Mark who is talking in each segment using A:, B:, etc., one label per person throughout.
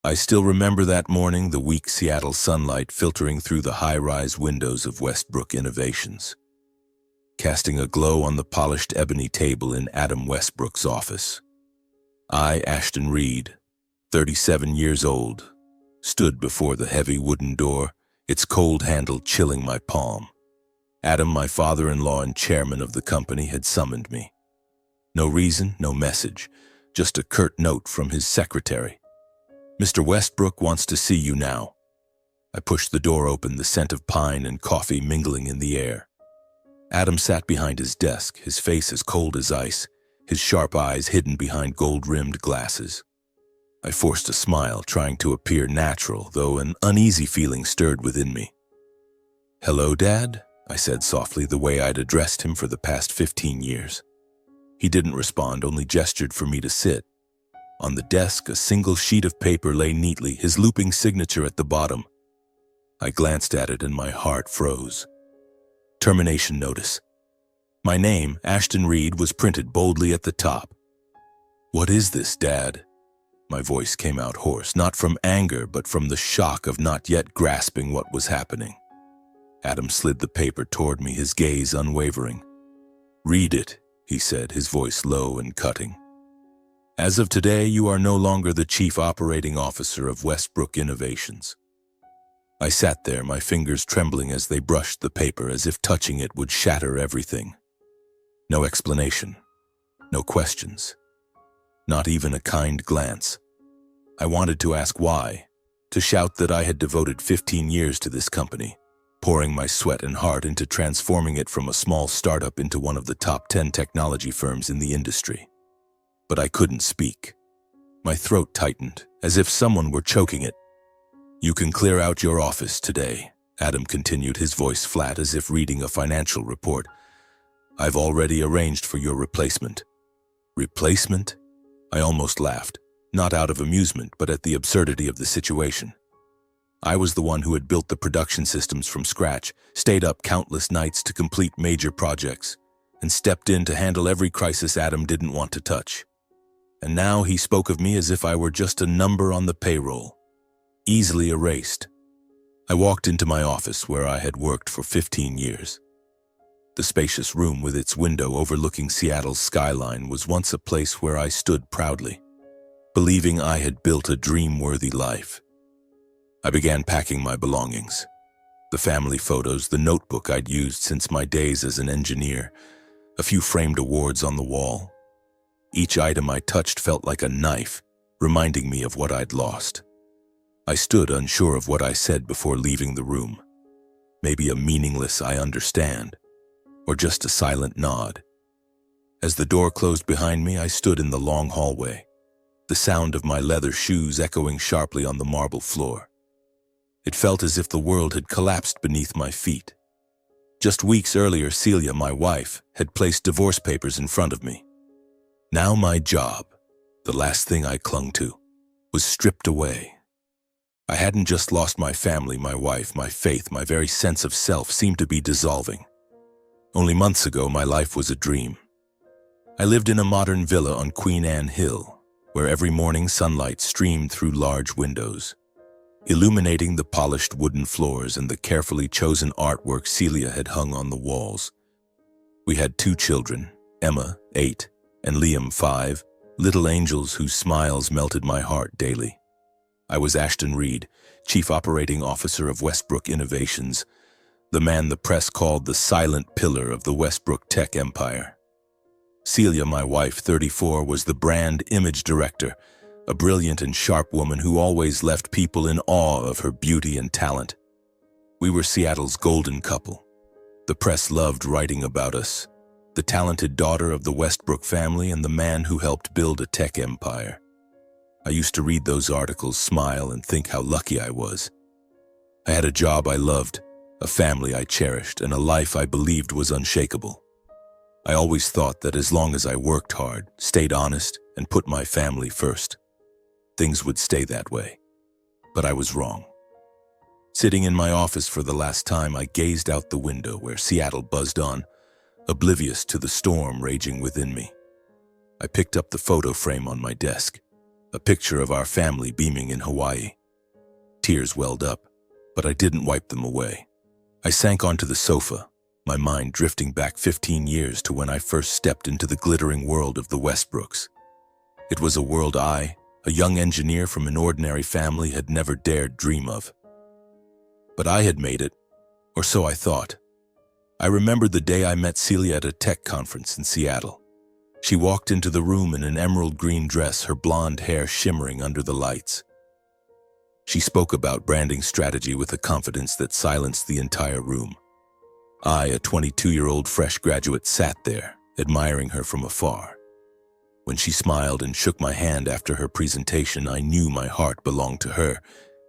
A: I still remember that morning, the weak Seattle sunlight filtering through the high-rise windows of Westbrook Innovations, casting a glow on the polished ebony table in Adam Westbrook's office. I, Ashton Reed, 37 years old, stood before the heavy wooden door, its cold handle chilling my palm. Adam, my father-in-law and chairman of the company, had summoned me. No reason, no message, just a curt note from his secretary. "Mr. Westbrook wants to see you now." I pushed the door open, the scent of pine and coffee mingling in the air. Adam sat behind his desk, his face as cold as ice, his sharp eyes hidden behind gold-rimmed glasses. I forced a smile, trying to appear natural, though an uneasy feeling stirred within me. "Hello, Dad," I said softly, the way I'd addressed him for the past 15 years. He didn't respond, only gestured for me to sit. On the desk, a single sheet of paper lay neatly, his looping signature at the bottom. I glanced at it and my heart froze. Termination notice. My name, Ashton Reed, was printed boldly at the top. "What is this, Dad?" My voice came out hoarse, not from anger, but from the shock of not yet grasping what was happening. Adam slid the paper toward me, his gaze unwavering. "Read it," he said, his voice low and cutting. "As of today, you are no longer the Chief Operating Officer of Westbrook Innovations." I sat there, my fingers trembling as they brushed the paper, as if touching it would shatter everything. No explanation, no questions, not even a kind glance. I wanted to ask why, to shout that I had devoted 15 years to this company, pouring my sweat and heart into transforming it from a small startup into one of the top 10 technology firms in the industry. But I couldn't speak. My throat tightened, as if someone were choking it. "You can clear out your office today," Adam continued, his voice flat as if reading a financial report. "I've already arranged for your replacement." Replacement? I almost laughed, not out of amusement, but at the absurdity of the situation. I was the one who had built the production systems from scratch, stayed up countless nights to complete major projects, and stepped in to handle every crisis Adam didn't want to touch. And now he spoke of me as if I were just a number on the payroll, easily erased. I walked into my office where I had worked for 15 years. The spacious room with its window overlooking Seattle's skyline was once a place where I stood proudly, believing I had built a dream-worthy life. I began packing my belongings. The family photos, the notebook I'd used since my days as an engineer, a few framed awards on the wall. Each item I touched felt like a knife, reminding me of what I'd lost. I stood unsure of what I said before leaving the room. Maybe a meaningless "I understand," or just a silent nod. As the door closed behind me, I stood in the long hallway, the sound of my leather shoes echoing sharply on the marble floor. It felt as if the world had collapsed beneath my feet. Just weeks earlier, Celia, my wife, had placed divorce papers in front of me. Now my job, the last thing I clung to, was stripped away. I hadn't just lost my family, my wife, my faith, my very sense of self seemed to be dissolving. Only months ago, my life was a dream. I lived in a modern villa on Queen Anne Hill, where every morning sunlight streamed through large windows, illuminating the polished wooden floors and the carefully chosen artwork Celia had hung on the walls. We had 2 children, Emma, 8, and Liam, 5, little angels whose smiles melted my heart daily. I was Ashton Reed, Chief Operating Officer of Westbrook Innovations, the man the press called the silent pillar of the Westbrook tech empire. Celia, my wife, 34, was the brand image director, a brilliant and sharp woman who always left people in awe of her beauty and talent. We were Seattle's golden couple. The press loved writing about us, the talented daughter of the Westbrook family and the man who helped build a tech empire. I used to read those articles, smile, and think how lucky I was. I had a job I loved, a family I cherished, and a life I believed was unshakable. I always thought that as long as I worked hard, stayed honest, and put my family first, things would stay that way. But I was wrong. Sitting in my office for the last time, I gazed out the window where Seattle buzzed on, oblivious to the storm raging within me. I picked up the photo frame on my desk. a picture of our family beaming in Hawaii. Tears welled up, but I didn't wipe them away. I sank onto the sofa, my mind drifting back 15 years to when I first stepped into the glittering world of the Westbrooks. It was a world I, a young engineer from an ordinary family, had never dared dream of. But I had made it, or so I thought. I remembered the day I met Celia at a tech conference in Seattle. She walked into the room in an emerald green dress, her blonde hair shimmering under the lights. She spoke about branding strategy with a confidence that silenced the entire room. I, a 22-year-old fresh graduate, sat there, admiring her from afar. When she smiled and shook my hand after her presentation, I knew my heart belonged to her.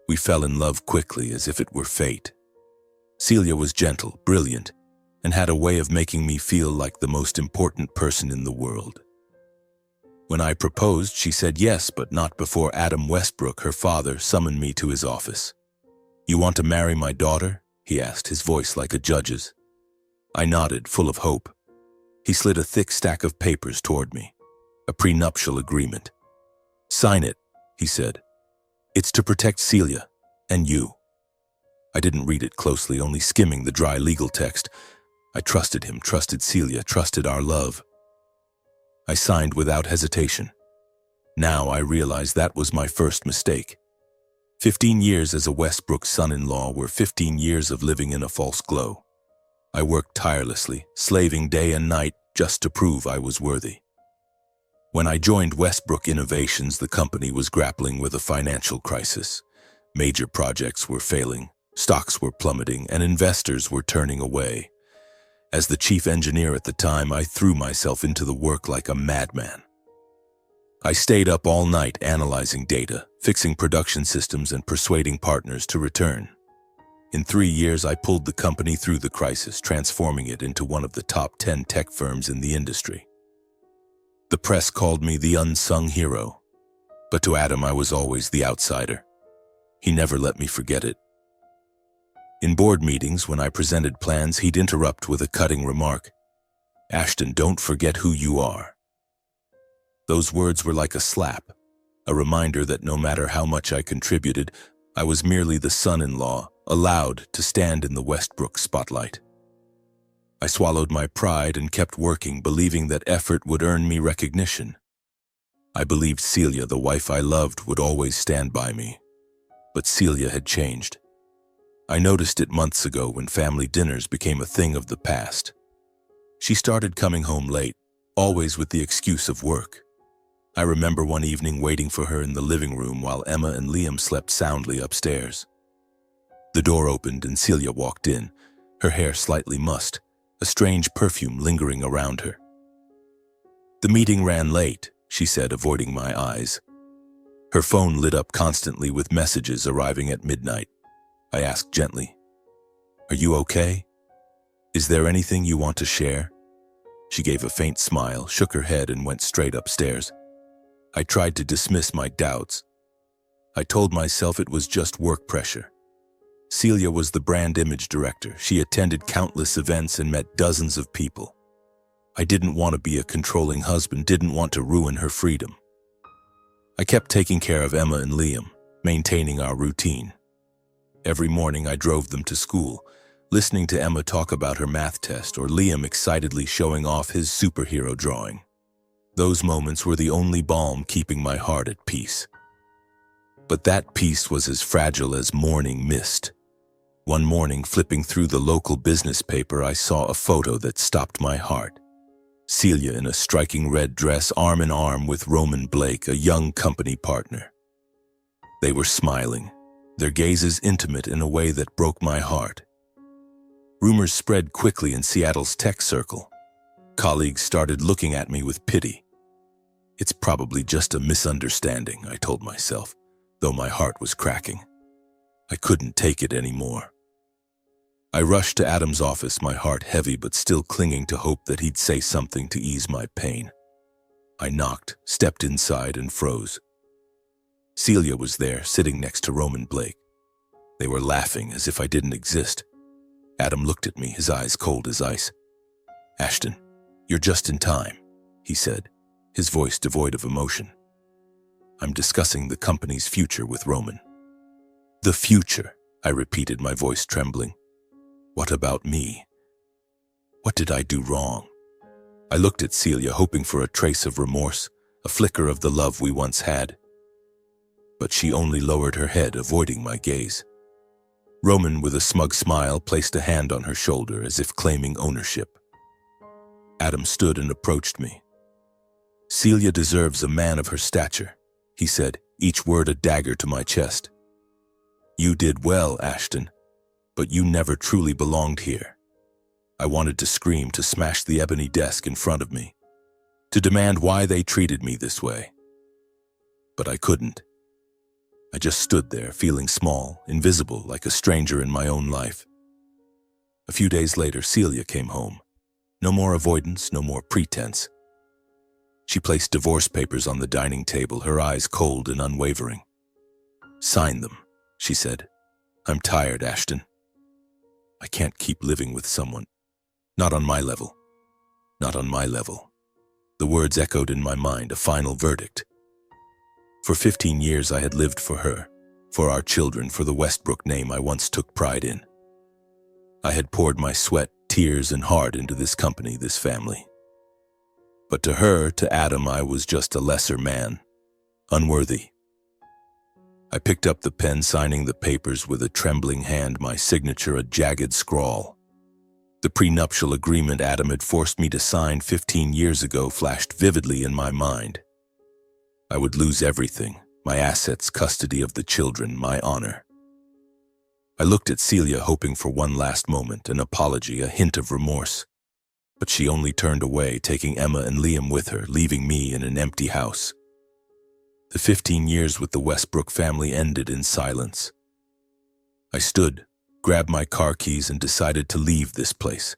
A: We fell in love quickly, as if it were fate. Celia was gentle, brilliant, and had a way of making me feel like the most important person in the world. When I proposed, she said yes, but not before Adam Westbrook, her father, summoned me to his office. "You want to marry my daughter?" he asked, his voice like a judge's. I nodded, full of hope. He slid a thick stack of papers toward me. A prenuptial agreement. "Sign it," he said. "It's to protect Celia, and you." I didn't read it closely, only skimming the dry legal text. I trusted him, trusted Celia, trusted our love. I signed without hesitation. Now I realized that was my first mistake. 15 years as a Westbrook son-in-law were 15 years of living in a false glow. I worked tirelessly, slaving day and night just to prove I was worthy. When I joined Westbrook Innovations, the company was grappling with a financial crisis. Major projects were failing, stocks were plummeting, and investors were turning away. As the chief engineer at the time, I threw myself into the work like a madman. I stayed up all night analyzing data, fixing production systems, and persuading partners to return. In 3 years, I pulled the company through the crisis, transforming it into one of the top 10 tech firms in the industry. The press called me the unsung hero, but to Adam I was always the outsider. He never let me forget it. In board meetings, when I presented plans, he'd interrupt with a cutting remark. "Ashton, don't forget who you are." Those words were like a slap, a reminder that no matter how much I contributed, I was merely the son-in-law, allowed to stand in the Westbrook spotlight. I swallowed my pride and kept working, believing that effort would earn me recognition. I believed Celia, the wife I loved, would always stand by me. But Celia had changed. I noticed it months ago when family dinners became a thing of the past. She started coming home late, always with the excuse of work. I remember one evening waiting for her in the living room while Emma and Liam slept soundly upstairs. The door opened and Celia walked in, her hair slightly mussed, a strange perfume lingering around her. "The meeting ran late," she said, avoiding my eyes. Her phone lit up constantly with messages arriving at midnight. I asked gently, "Are you okay? Is there anything you want to share?" She gave a faint smile, shook her head, and went straight upstairs. I tried to dismiss my doubts. I told myself it was just work pressure. Celia was the brand image director. She attended countless events and met dozens of people. I didn't want to be a controlling husband, didn't want to ruin her freedom. I kept taking care of Emma and Liam, maintaining our routine. Every morning I drove them to school, listening to Emma talk about her math test or Liam excitedly showing off his superhero drawing. Those moments were the only balm keeping my heart at peace. But that peace was as fragile as morning mist. One morning, flipping through the local business paper, I saw a photo that stopped my heart. Celia in a striking red dress, arm in arm with Roman Blake, a young company partner. They were smiling, their gazes intimate in a way that broke my heart. Rumors spread quickly in Seattle's tech circle. Colleagues started looking at me with pity. It's probably just a misunderstanding, I told myself, though my heart was cracking. I couldn't take it anymore. I rushed to Adam's office, my heart heavy but still clinging to hope that he'd say something to ease my pain. I knocked, stepped inside, and froze. Celia was there, sitting next to Roman Blake. They were laughing as if I didn't exist. Adam looked at me, his eyes cold as ice. "Ashton, you're just in time," he said, his voice devoid of emotion. I'm discussing the company's future with Roman. The future, I repeated, my voice trembling. What about me? What did I do wrong? I looked at Celia, hoping for a trace of remorse, a flicker of the love we once had. But she only lowered her head, avoiding my gaze. Roman, with a smug smile, placed a hand on her shoulder as if claiming ownership. Adam stood and approached me. Celia deserves a man of her stature, he said, each word a dagger to my chest. You did well, Ashton, but you never truly belonged here. I wanted to scream, to smash the ebony desk in front of me, to demand why they treated me this way. But I couldn't. I just stood there, feeling small, invisible, like a stranger in my own life. A few days later, Celia came home. No more avoidance, no more pretense. She placed divorce papers on the dining table, her eyes cold and unwavering. Sign them, she said. I'm tired, Ashton. I can't keep living with someone. Not on my level. Not on my level. The words echoed in my mind, a final verdict. For 15 years I had lived for her, for our children, for the Westbrook name I once took pride in. I had poured my sweat, tears, and heart into this company, this family. But to her, to Adam, I was just a lesser man, unworthy. I picked up the pen, signing the papers with a trembling hand, my signature a jagged scrawl. The prenuptial agreement Adam had forced me to sign 15 years ago flashed vividly in my mind. I would lose everything, my assets, custody of the children, my honor. I looked at Celia, hoping for one last moment, an apology, a hint of remorse. But she only turned away, taking Emma and Liam with her, leaving me in an empty house. The 15 years with the Westbrook family ended in silence. I stood, grabbed my car keys, and decided to leave this place.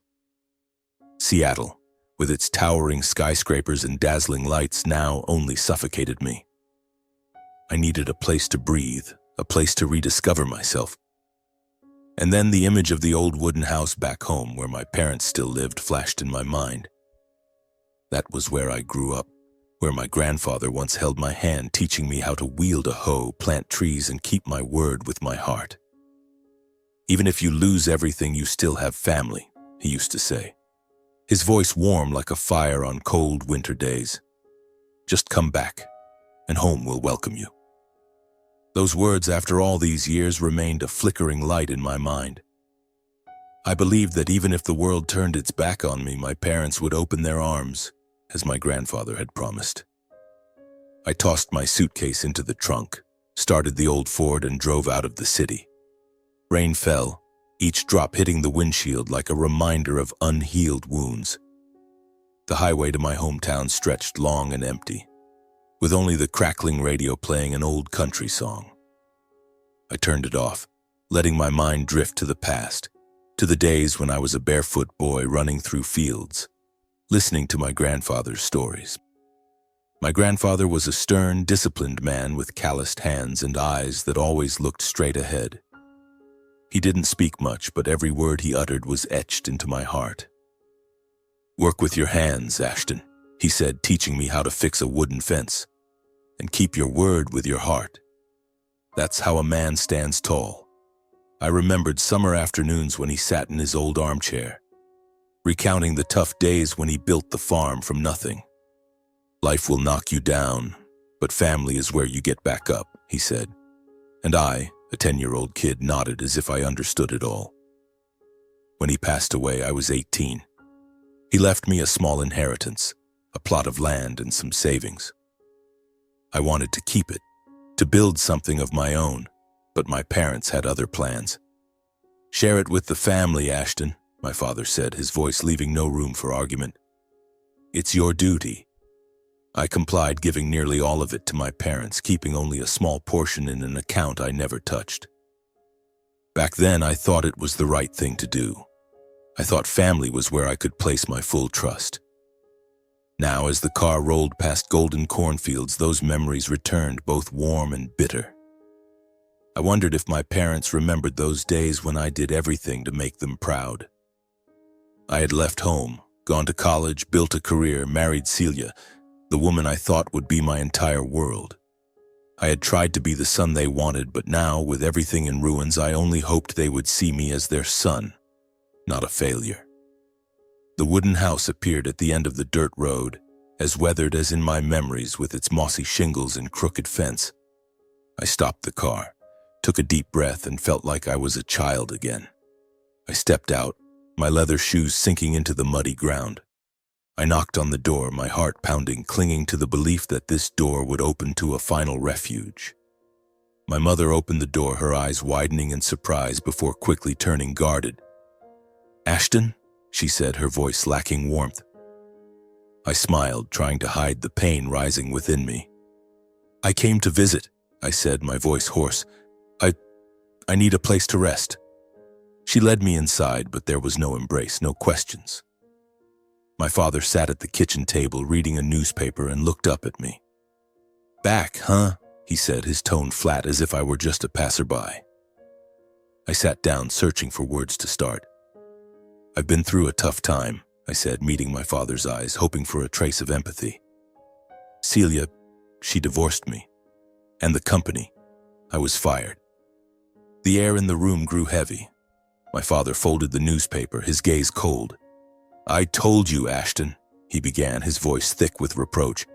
A: Seattle, with its towering skyscrapers and dazzling lights, now only suffocated me. I needed a place to breathe, a place to rediscover myself. And then the image of the old wooden house back home, where my parents still lived, flashed in my mind. That was where I grew up, where my grandfather once held my hand, teaching me how to wield a hoe, plant trees, and keep my word with my heart. Even if you lose everything, you still have family, he used to say. His voice warm like a fire on cold winter days. Just come back, and home will welcome you. Those words, after all these years, remained a flickering light in my mind. I believed that even if the world turned its back on me, my parents would open their arms, as my grandfather had promised. I tossed my suitcase into the trunk, started the old Ford, and drove out of the city. Rain fell, each drop hitting the windshield like a reminder of unhealed wounds. The highway to my hometown stretched long and empty, with only the crackling radio playing an old country song. I turned it off, letting my mind drift to the past, to the days when I was a barefoot boy running through fields, listening to my grandfather's stories. My grandfather was a stern, disciplined man with calloused hands and eyes that always looked straight ahead. He didn't speak much, but every word he uttered was etched into my heart. "Work with your hands, Ashton," he said, teaching me how to fix a wooden fence. "And keep your word with your heart. That's how a man stands tall." I remembered summer afternoons when he sat in his old armchair, recounting the tough days when he built the farm from nothing. "Life will knock you down, but family is where you get back up," he said. And I, a 10-year-old kid, nodded as if I understood it all. When he passed away, I was 18. He left me a small inheritance, a plot of land and some savings. I wanted to keep it, to build something of my own, but my parents had other plans. "Share it with the family, Ashton," my father said, his voice leaving no room for argument. "It's your duty." I complied, giving nearly all of it to my parents, keeping only a small portion in an account I never touched. Back then, I thought it was the right thing to do. I thought family was where I could place my full trust. Now, as the car rolled past golden cornfields, those memories returned, both warm and bitter. I wondered if my parents remembered those days when I did everything to make them proud. I had left home, gone to college, built a career, married Celia, the woman I thought would be my entire world. I had tried to be the son they wanted, but now, with everything in ruins, I only hoped they would see me as their son, not a failure. The wooden house appeared at the end of the dirt road, as weathered as in my memories with its mossy shingles and crooked fence. I stopped the car, took a deep breath, and felt like I was a child again. I stepped out, my leather shoes sinking into the muddy ground. I knocked on the door, my heart pounding, clinging to the belief that this door would open to a final refuge. My mother opened the door, her eyes widening in surprise before quickly turning guarded. "Ashton?" she said, her voice lacking warmth. I smiled, trying to hide the pain rising within me. "I came to visit," I said, my voice hoarse. I need a place to rest." She led me inside, but there was no embrace, no questions. My father sat at the kitchen table reading a newspaper and looked up at me. "Back, huh?" he said, his tone flat as if I were just a passerby. I sat down, searching for words to start. "I've been through a tough time," I said, meeting my father's eyes, hoping for a trace of empathy. "Celia, she divorced me. And the company. I was fired." The air in the room grew heavy. My father folded the newspaper, his gaze cold. "I told you, Ashton," he began, his voice thick with reproach.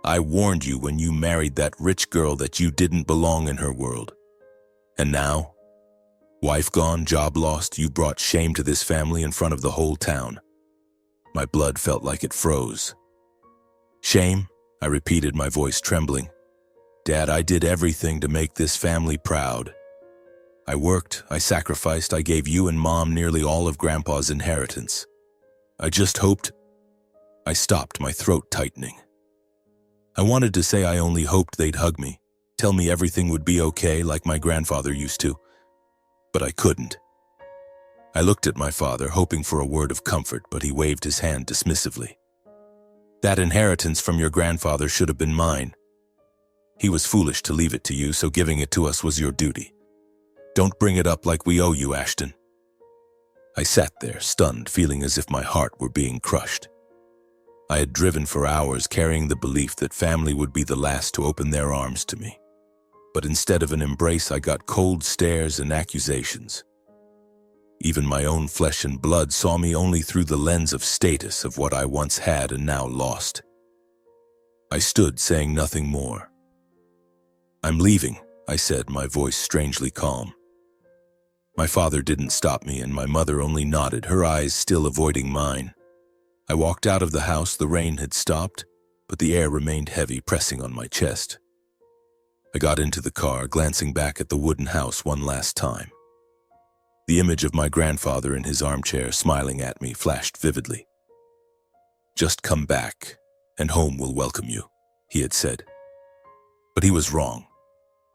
A: "I warned you when you married that rich girl that you didn't belong in her world. And now? Wife gone, job lost, you brought shame to this family in front of the whole town." My blood felt like it froze. "Shame?" I repeated, my voice trembling. "Dad, I did everything to make this family proud. I worked, I sacrificed, I gave you and Mom nearly all of Grandpa's inheritance. I just hoped—" I stopped, my throat tightening. I wanted to say I only hoped they'd hug me, tell me everything would be okay like my grandfather used to, but I couldn't. I looked at my father, hoping for a word of comfort, but he waved his hand dismissively. "That inheritance from your grandfather should have been mine. He was foolish to leave it to you, so giving it to us was your duty. Don't bring it up like we owe you, Ashton." I sat there, stunned, feeling as if my heart were being crushed. I had driven for hours, carrying the belief that family would be the last to open their arms to me. But instead of an embrace, I got cold stares and accusations. Even my own flesh and blood saw me only through the lens of status, of what I once had and now lost. I stood, saying nothing more. "I'm leaving," I said, my voice strangely calm. My father didn't stop me, and my mother only nodded, her eyes still avoiding mine. I walked out of the house. The rain had stopped, but the air remained heavy, pressing on my chest. I got into the car, glancing back at the wooden house one last time. The image of my grandfather in his armchair smiling at me flashed vividly. "Just come back, and home will welcome you," he had said. But he was wrong.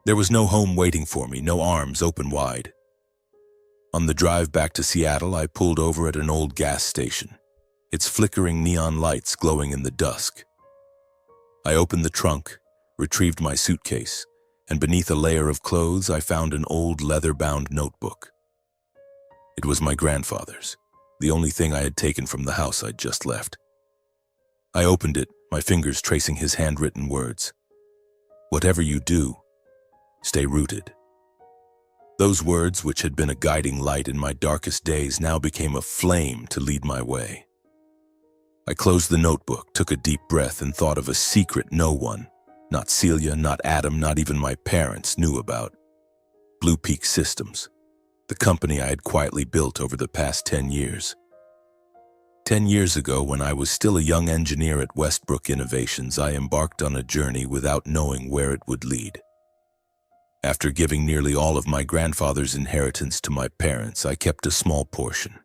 A: There was no home waiting for me, no arms open wide. On the drive back to Seattle, I pulled over at an old gas station, its flickering neon lights glowing in the dusk. I opened the trunk, retrieved my suitcase, and beneath a layer of clothes, I found an old leather-bound notebook. It was my grandfather's, the only thing I had taken from the house I'd just left. I opened it, my fingers tracing his handwritten words. "Whatever you do, stay rooted." Those words, which had been a guiding light in my darkest days, now became a flame to lead my way. I closed the notebook, took a deep breath, and thought of a secret no one, not Celia, not Adam, not even my parents, knew about. Blue Peak Systems, the company I had quietly built over the past 10 years. 10 years ago, when I was still a young engineer at Westbrook Innovations, I embarked on a journey without knowing where it would lead. After giving nearly all of my grandfather's inheritance to my parents, I kept a small portion.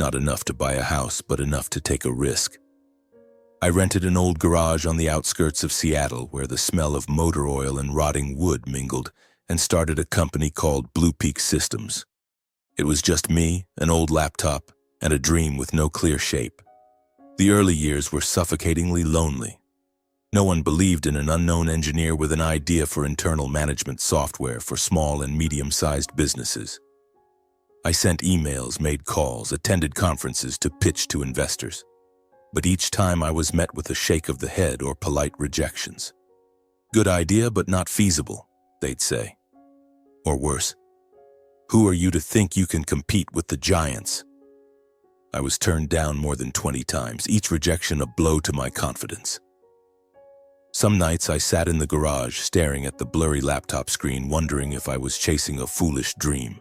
A: Not enough to buy a house, but enough to take a risk. I rented an old garage on the outskirts of Seattle where the smell of motor oil and rotting wood mingled, and started a company called Blue Peak Systems. It was just me, an old laptop, and a dream with no clear shape. The early years were suffocatingly lonely. No one believed in an unknown engineer with an idea for internal management software for small and medium-sized businesses. I sent emails, made calls, attended conferences to pitch to investors. But each time I was met with a shake of the head or polite rejections. Good idea, but not feasible, they'd say. Or worse, who are you to think you can compete with the giants? I was turned down more than 20 times, each rejection a blow to my confidence. Some nights I sat in the garage staring at the blurry laptop screen, wondering if I was chasing a foolish dream.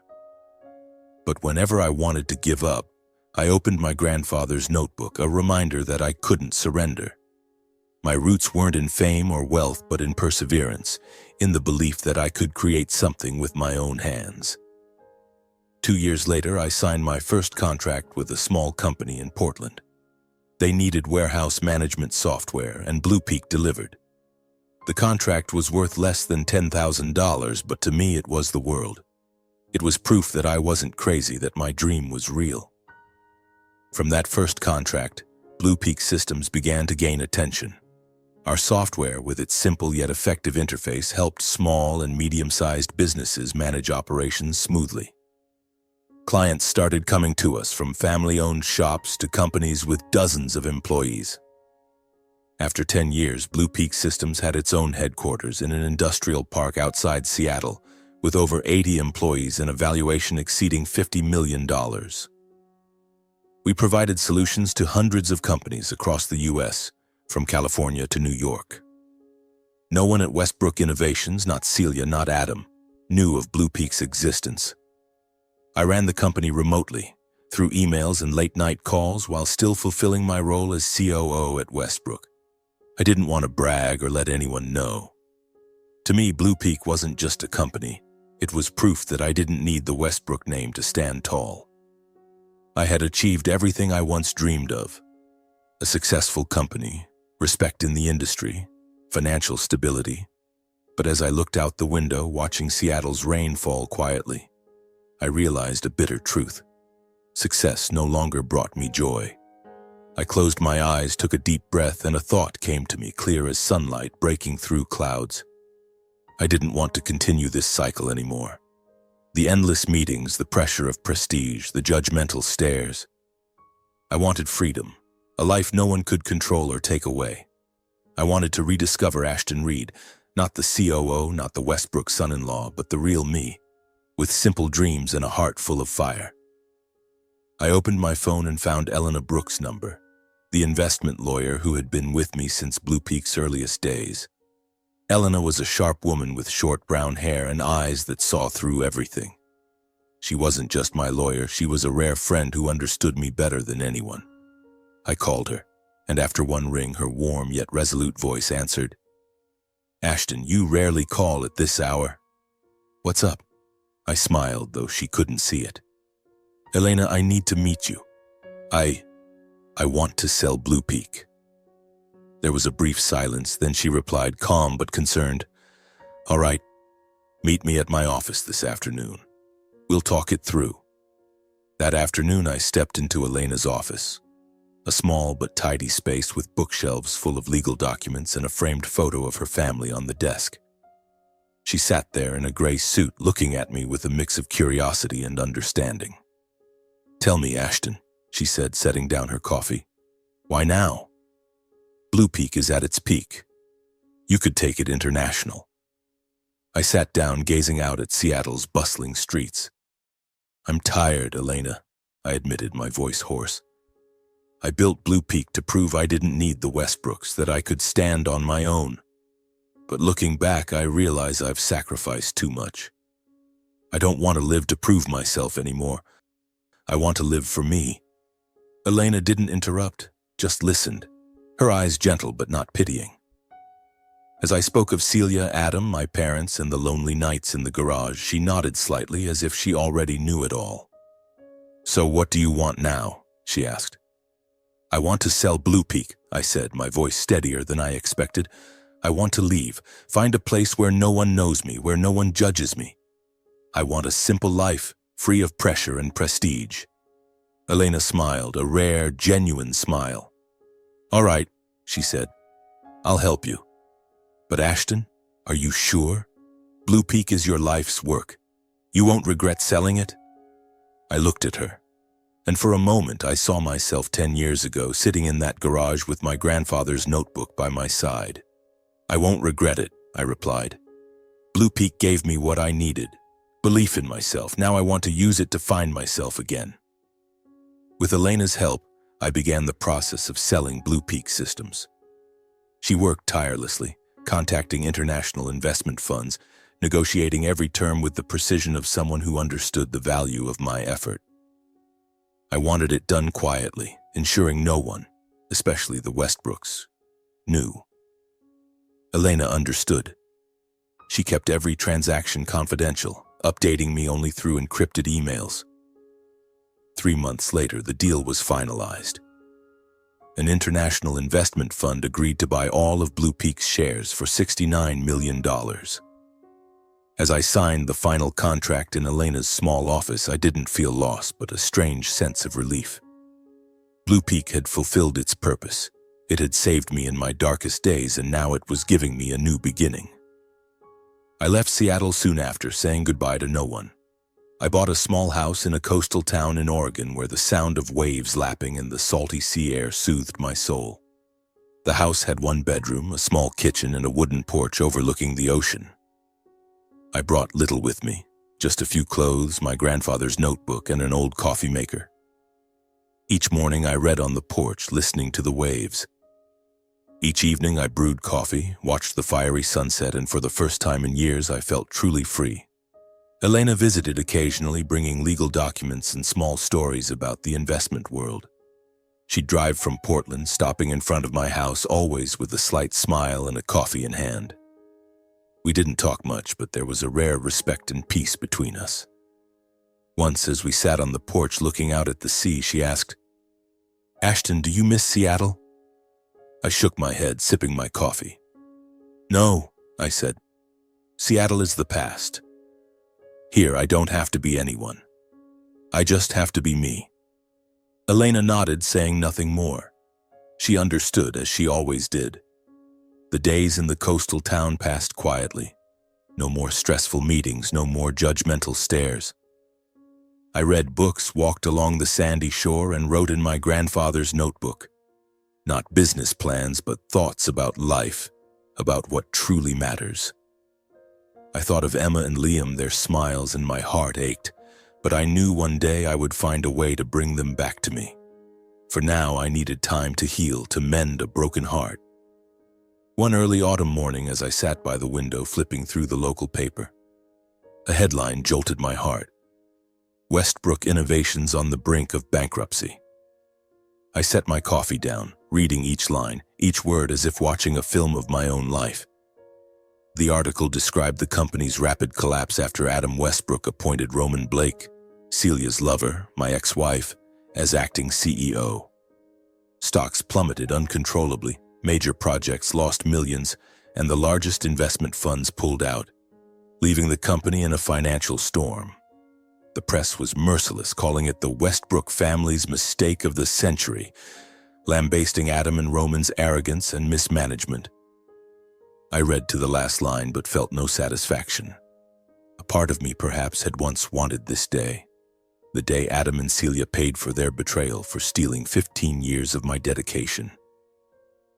A: But whenever I wanted to give up, I opened my grandfather's notebook, a reminder that I couldn't surrender. My roots weren't in fame or wealth, but in perseverance, in the belief that I could create something with my own hands. 2 years later, I signed my first contract with a small company in Portland. They needed warehouse management software, and Blue Peak delivered. The contract was worth less than $10,000, but to me it was the world. It was proof that I wasn't crazy, that my dream was real. From that first contract, Blue Peak Systems began to gain attention. Our software, with its simple yet effective interface, helped small and medium-sized businesses manage operations smoothly. Clients started coming to us, from family-owned shops to companies with dozens of employees. After 10 years, Blue Peak Systems had its own headquarters in an industrial park outside Seattle, with over 80 employees and a valuation exceeding $50 million. We provided solutions to hundreds of companies across the U.S., from California to New York. No one at Westbrook Innovations, not Celia, not Adam, knew of Blue Peak's existence. I ran the company remotely, through emails and late-night calls, while still fulfilling my role as COO at Westbrook. I didn't want to brag or let anyone know. To me, Blue Peak wasn't just a company. It was proof that I didn't need the Westbrook name to stand tall. I had achieved everything I once dreamed of: a successful company, respect in the industry, financial stability. But as I looked out the window, watching Seattle's rain fall quietly, I realized a bitter truth. Success no longer brought me joy. I closed my eyes, took a deep breath, and a thought came to me, clear as sunlight breaking through clouds. I didn't want to continue this cycle anymore. The endless meetings, the pressure of prestige, the judgmental stares. I wanted freedom, a life no one could control or take away. I wanted to rediscover Ashton Reed, not the COO, not the Westbrook son-in-law, but the real me, with simple dreams and a heart full of fire. I opened my phone and found Elena Brooks' number, the investment lawyer who had been with me since Blue Peak's earliest days. Elena was a sharp woman with short brown hair and eyes that saw through everything. She wasn't just my lawyer, she was a rare friend who understood me better than anyone. I called her, and after one ring, her warm yet resolute voice answered. "Ashton, you rarely call at this hour." "What's up?" I smiled, though she couldn't see it. "Elena, I need to meet you. I want to sell Blue Peak." There was a brief silence, then she replied, calm but concerned. "All right, meet me at my office this afternoon. We'll talk it through." That afternoon, I stepped into Elena's office, a small but tidy space with bookshelves full of legal documents and a framed photo of her family on the desk. She sat there in a gray suit, looking at me with a mix of curiosity and understanding. "Tell me, Ashton," she said, setting down her coffee. "Why now? Blue Peak is at its peak. You could take it international." I sat down, gazing out at Seattle's bustling streets. "I'm tired, Elena," I admitted, my voice hoarse. "I built Blue Peak to prove I didn't need the Westbrooks, that I could stand on my own. But looking back, I realize I've sacrificed too much. I don't want to live to prove myself anymore. I want to live for me." Elena didn't interrupt, just listened, her eyes gentle but not pitying. As I spoke of Celia, Adam, my parents, and the lonely nights in the garage, she nodded slightly as if she already knew it all. "So what do you want now?" she asked. "I want to sell Blue Peak," I said, my voice steadier than I expected. "I want to leave, find a place where no one knows me, where no one judges me. I want a simple life, free of pressure and prestige." Elena smiled, a rare, genuine smile. "All right," she said. "I'll help you. But Ashton, are you sure? Blue Peak is your life's work. You won't regret selling it?" I looked at her, and for a moment I saw myself 10 years ago, sitting in that garage with my grandfather's notebook by my side. "I won't regret it," I replied. Blue Peak gave me what I needed. Belief in myself. Now I want to use it to find myself again. With Elena's help, I began the process of selling Blue Peak systems. She worked tirelessly, contacting international investment funds, negotiating every term with the precision of someone who understood the value of my effort. I wanted it done quietly, ensuring no one, especially the Westbrooks, knew. Elena understood. She kept every transaction confidential, updating me only through encrypted emails. 3 months later, the deal was finalized. An international investment fund agreed to buy all of Blue Peak's shares for $69 million. As I signed the final contract in Elena's small office, I didn't feel loss, but a strange sense of relief. Blue Peak had fulfilled its purpose. It had saved me in my darkest days, and now it was giving me a new beginning. I left Seattle soon after, saying goodbye to no one. I bought a small house in a coastal town in Oregon where the sound of waves lapping in the salty sea air soothed my soul. The house had 1 bedroom, a small kitchen, and a wooden porch overlooking the ocean. I brought little with me, just a few clothes, my grandfather's notebook, and an old coffee maker. Each morning I read on the porch, listening to the waves. Each evening I brewed coffee, watched the fiery sunset, and for the first time in years I felt truly free. Elena visited occasionally, bringing legal documents and small stories about the investment world. She'd drive from Portland, stopping in front of my house, always with a slight smile and a coffee in hand. We didn't talk much, but there was a rare respect and peace between us. Once, as we sat on the porch looking out at the sea, she asked, "Ashton, do you miss Seattle?" I shook my head, sipping my coffee. "No," I said. "Seattle is the past. Here, I don't have to be anyone. I just have to be me." Elena nodded, saying nothing more. She understood, as she always did. The days in the coastal town passed quietly. No more stressful meetings, no more judgmental stares. I read books, walked along the sandy shore, and wrote in my grandfather's notebook. Not business plans, but thoughts about life, about what truly matters. I thought of Emma and Liam, their smiles, and my heart ached, but I knew one day I would find a way to bring them back to me. For now, I needed time to heal, to mend a broken heart. One early autumn morning, as I sat by the window flipping through the local paper, a headline jolted my heart. Westbrook Innovations on the brink of bankruptcy. I set my coffee down, reading each line, each word as if watching a film of my own life. The article described the company's rapid collapse after Adam Westbrook appointed Roman Blake, Celia's lover, my ex-wife, as acting CEO. Stocks plummeted uncontrollably, major projects lost millions, and the largest investment funds pulled out, leaving the company in a financial storm. The press was merciless, calling it the Westbrook family's mistake of the century, lambasting Adam and Roman's arrogance and mismanagement. I read to the last line but felt no satisfaction. A part of me perhaps had once wanted this day, the day Adam and Celia paid for their betrayal, for stealing 15 years of my dedication.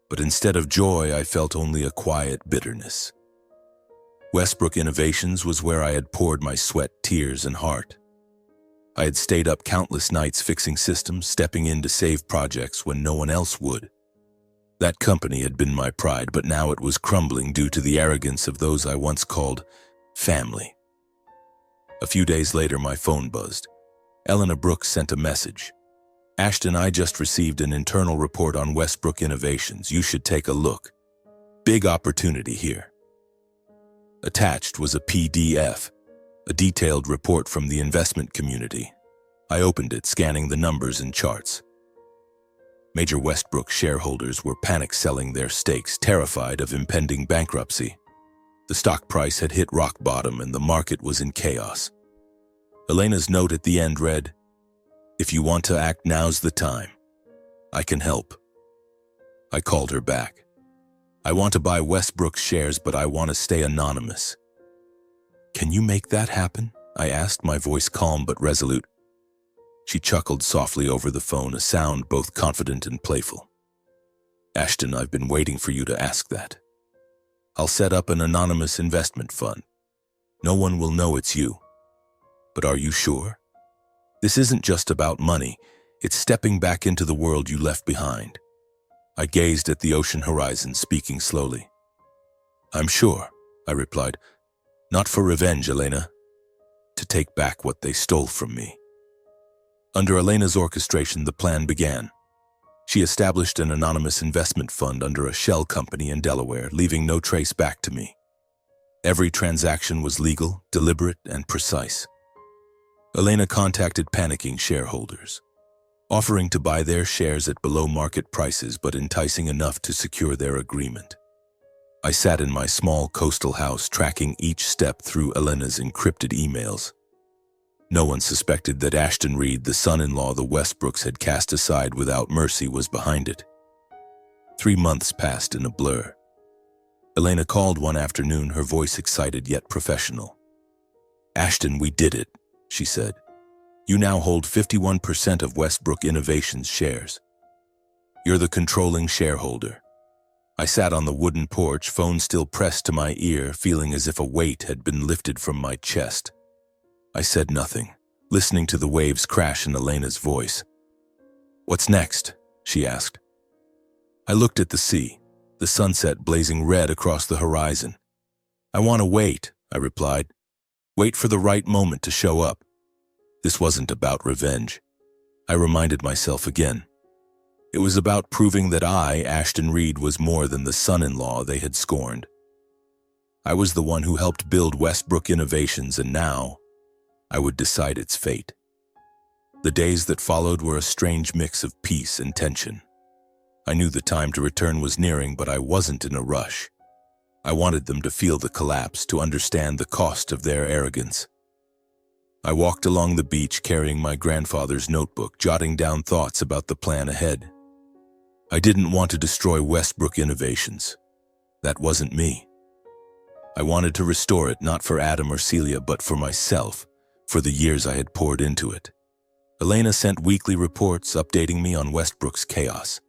A: But instead of joy, I felt only a quiet bitterness. Westbrook Innovations was where I had poured my sweat, tears, and heart. I had stayed up countless nights fixing systems, stepping in to save projects when no one else would. That company had been my pride, but now it was crumbling due to the arrogance of those I once called family. A few days later, my phone buzzed. Elena Brooks sent a message. "Ashton, I just received an internal report on Westbrook Innovations. You should take a look. Big opportunity here." Attached was a PDF, a detailed report from the investment community. I opened it, scanning the numbers and charts. Major Westbrook shareholders were panic-selling their stakes, terrified of impending bankruptcy. The stock price had hit rock bottom and the market was in chaos. Elena's note at the end read, "If you want to act, now's the time. I can help." I called her back. "I want to buy Westbrook shares, but I want to stay anonymous." "Can you make that happen?" I asked, my voice calm but resolute. She chuckled softly over the phone, a sound both confident and playful. "Ashton, I've been waiting for you to ask that. I'll set up an anonymous investment fund. No one will know it's you. But are you sure? This isn't just about money. It's stepping back into the world you left behind. I gazed at the ocean horizon, speaking slowly. I'm sure, I replied. Not for revenge, Elena. To take back what they stole from me. Under Elena's orchestration, the plan began. She established an anonymous investment fund under a shell company in Delaware, leaving no trace back to me. Every transaction was legal, deliberate, and precise. Elena contacted panicking shareholders, offering to buy their shares at below-market prices but enticing enough to secure their agreement. I sat in my small coastal house tracking each step through Elena's encrypted emails. No one suspected that Ashton Reed, the son-in-law the Westbrooks had cast aside without mercy, was behind it. 3 months passed in a blur. Elena called one afternoon, her voice excited yet professional. Ashton, we did it, she said. You now hold 51% of Westbrook Innovations shares. You're the controlling shareholder. I sat on the wooden porch, phone still pressed to my ear, feeling as if a weight had been lifted from my chest. I said nothing, listening to the waves crash in Elena's voice. What's next? She asked. I looked at the sea, the sunset blazing red across the horizon. I want to wait, I replied. Wait for the right moment to show up. This wasn't about revenge. I reminded myself again. It was about proving that I, Ashton Reed, was more than the son-in-law they had scorned. I was the one who helped build Westbrook Innovations, and now I would decide its fate. The days that followed were a strange mix of peace and tension. I knew the time to return was nearing, but I wasn't in a rush. I wanted them to feel the collapse, to understand the cost of their arrogance. I walked along the beach carrying my grandfather's notebook, jotting down thoughts about the plan ahead. I didn't want to destroy Westbrook Innovations. That wasn't me. I wanted to restore it, not for Adam or Celia, but for myself, for the years I had poured into it. Elena sent weekly reports updating me on Westbrook's chaos.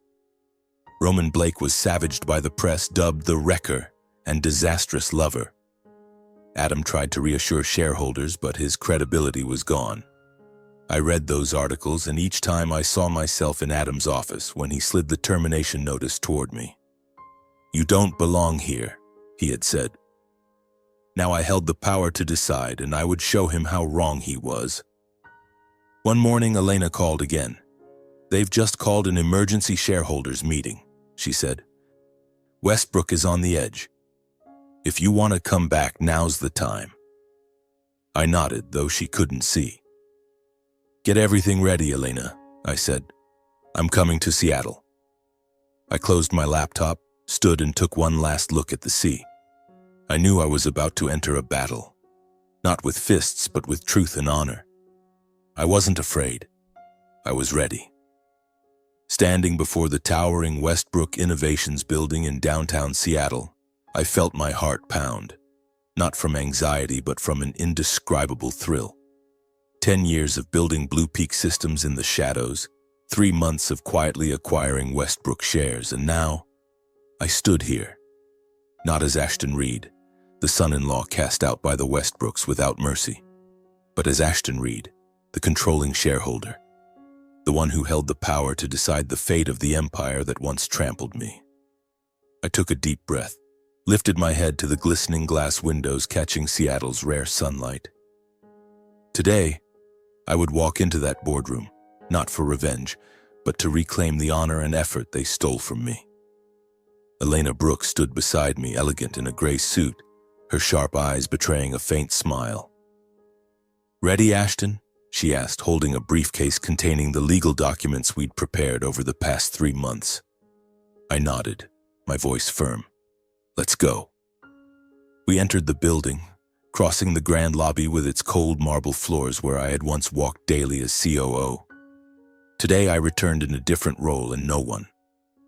A: Roman Blake was savaged by the press, dubbed the Wrecker and disastrous lover. Adam tried to reassure shareholders, but his credibility was gone. I read those articles, and each time I saw myself in Adam's office when he slid the termination notice toward me. You don't belong here, he had said. Now I held the power to decide, and I would show him how wrong he was. One morning, Elena called again. They've just called an emergency shareholders meeting, she said. Westbrook is on the edge. If you want to come back, now's the time. I nodded, though she couldn't see. Get everything ready, Elena, I said. I'm coming to Seattle. I closed my laptop, stood and took one last look at the sea. I knew I was about to enter a battle, not with fists, but with truth and honor. I wasn't afraid. I was ready. Standing before the towering Westbrook Innovations building in downtown Seattle, I felt my heart pound, not from anxiety, but from an indescribable thrill. 10 years of building Blue Peak systems in the shadows, 3 months of quietly acquiring Westbrook shares, and now I stood here, not as Ashton Reed, the son-in-law cast out by the Westbrooks without mercy, but as Ashton Reed, the controlling shareholder, the one who held the power to decide the fate of the empire that once trampled me. I took a deep breath, lifted my head to the glistening glass windows catching Seattle's rare sunlight. Today, I would walk into that boardroom, not for revenge, but to reclaim the honor and effort they stole from me. Elena Brooks stood beside me, elegant in a gray suit, her sharp eyes betraying a faint smile. Ready, Ashton? She asked, holding a briefcase containing the legal documents we'd prepared over the past 3 months. I nodded, my voice firm. Let's go. We entered the building, crossing the grand lobby with its cold marble floors where I had once walked daily as COO. Today I returned in a different role, and no one,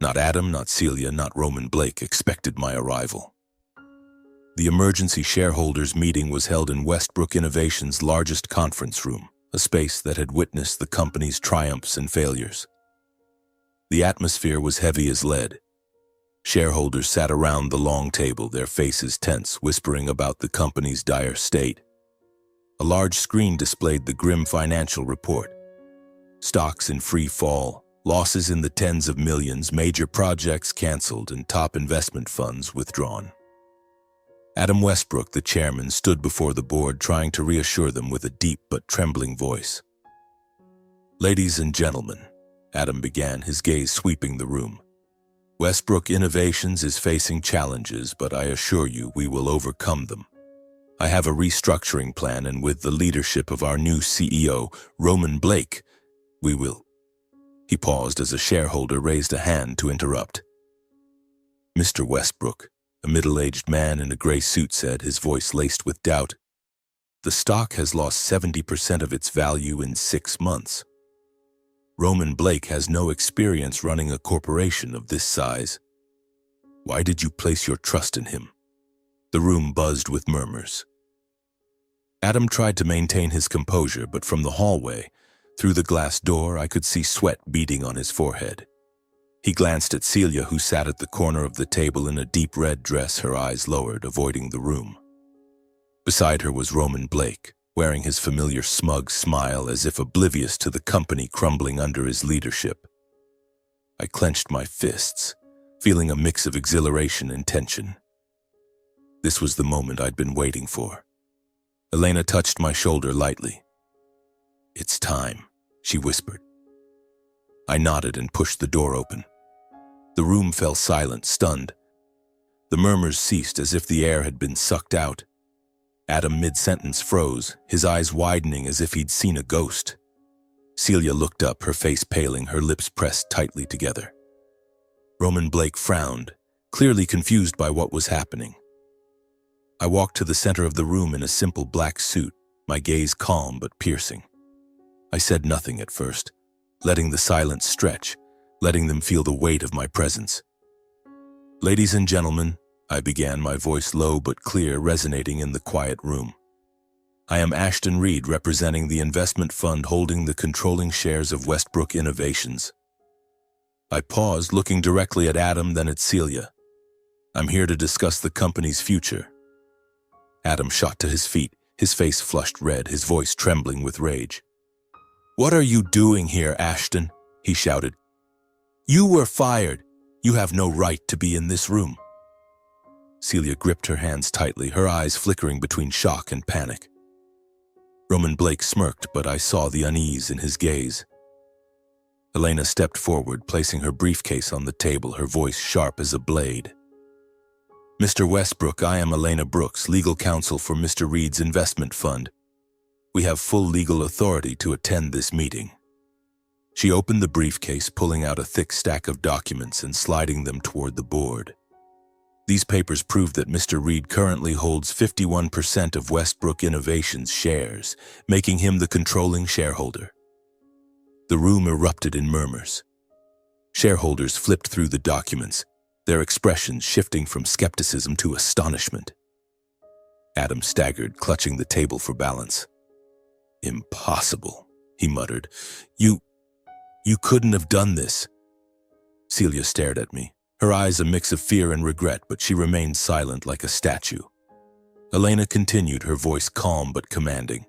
A: not Adam, not Celia, not Roman Blake, expected my arrival. The emergency shareholders meeting was held in Westbrook Innovations' largest conference room, a space that had witnessed the company's triumphs and failures. The atmosphere was heavy as lead. Shareholders sat around the long table, their faces tense, whispering about the company's dire state. A large screen displayed the grim financial report. Stocks in free fall, losses in the tens of millions, major projects canceled, and top investment funds withdrawn. Adam Westbrook, the chairman, stood before the board, trying to reassure them with a deep but trembling voice. "Ladies and gentlemen," Adam began, his gaze sweeping the room. "Westbrook Innovations is facing challenges, but I assure you we will overcome them. I have a restructuring plan, and with the leadership of our new CEO, Roman Blake, we will—" He paused as a shareholder raised a hand to interrupt. "Mr. Westbrook," a middle-aged man in a gray suit said, his voice laced with doubt, "the stock has lost 70% of its value in 6 months. Roman Blake has no experience running a corporation of this size. Why did you place your trust in him?" The room buzzed with murmurs. Adam tried to maintain his composure, but from the hallway, through the glass door, I could see sweat beading on his forehead. He glanced at Celia, who sat at the corner of the table in a deep red dress, her eyes lowered, avoiding the room. Beside her was Roman Blake, wearing his familiar smug smile, as if oblivious to the company crumbling under his leadership. I clenched my fists, feeling a mix of exhilaration and tension. This was the moment I'd been waiting for. Elena touched my shoulder lightly. "It's time," she whispered. I nodded and pushed the door open. The room fell silent, stunned. The murmurs ceased as if the air had been sucked out. Adam mid-sentence froze, his eyes widening as if he'd seen a ghost. Celia looked up, her face paling, her lips pressed tightly together. Roman Blake frowned, clearly confused by what was happening. I walked to the center of the room in a simple black suit, my gaze calm but piercing. I said nothing at first, letting the silence stretch, letting them feel the weight of my presence. "Ladies and gentlemen," I began, my voice low but clear, resonating in the quiet room. "I am Ashton Reed, representing the investment fund holding the controlling shares of Westbrook Innovations." I paused, looking directly at Adam, then at Celia. "I'm here to discuss the company's future." Adam shot to his feet, his face flushed red, his voice trembling with rage. "What are you doing here, Ashton?" he shouted. "You were fired. You have no right to be in this room." Celia gripped her hands tightly, her eyes flickering between shock and panic. Roman Blake smirked, but I saw the unease in his gaze. Elena stepped forward, placing her briefcase on the table, her voice sharp as a blade. "Mr. Westbrook, I am Elena Brooks, legal counsel for Mr. Reed's investment fund. We have full legal authority to attend this meeting." She opened the briefcase, pulling out a thick stack of documents and sliding them toward the board. These papers prove that Mr. Reed currently holds 51% of Westbrook Innovations shares, making him the controlling shareholder. The room erupted in murmurs. Shareholders flipped through the documents, their expressions shifting from skepticism to astonishment. Adam staggered, clutching the table for balance. "Impossible," he muttered. You couldn't have done this." Celia stared at me, her eyes a mix of fear and regret, but she remained silent like a statue. Elena continued, her voice calm but commanding.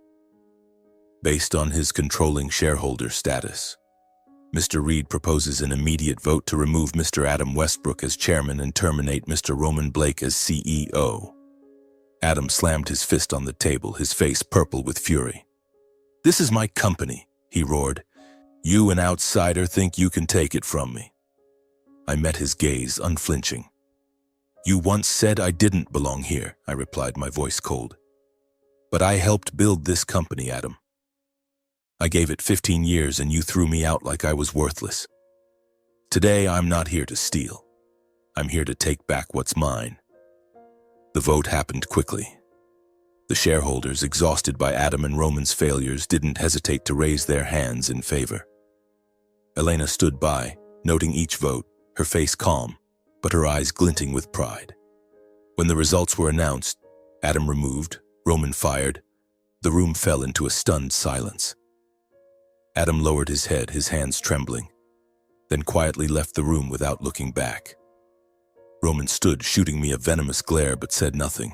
A: "Based on his controlling shareholder status, Mr. Reed proposes an immediate vote to remove Mr. Adam Westbrook as chairman and terminate Mr. Roman Blake as CEO." Adam slammed his fist on the table, his face purple with fury. "This is my company," he roared. "You, an outsider, think you can take it from me." I met his gaze, unflinching. "You once said I didn't belong here," I replied, my voice cold. "But I helped build this company, Adam. I gave it 15 years and you threw me out like I was worthless. Today, I'm not here to steal. I'm here to take back what's mine." The vote happened quickly. The shareholders, exhausted by Adam and Roman's failures, didn't hesitate to raise their hands in favor. Elena stood by, noting each vote, her face calm, but her eyes glinting with pride. When the results were announced, Adam removed, Roman fired, the room fell into a stunned silence. Adam lowered his head, his hands trembling, then quietly left the room without looking back. Roman stood, shooting me a venomous glare, but said nothing.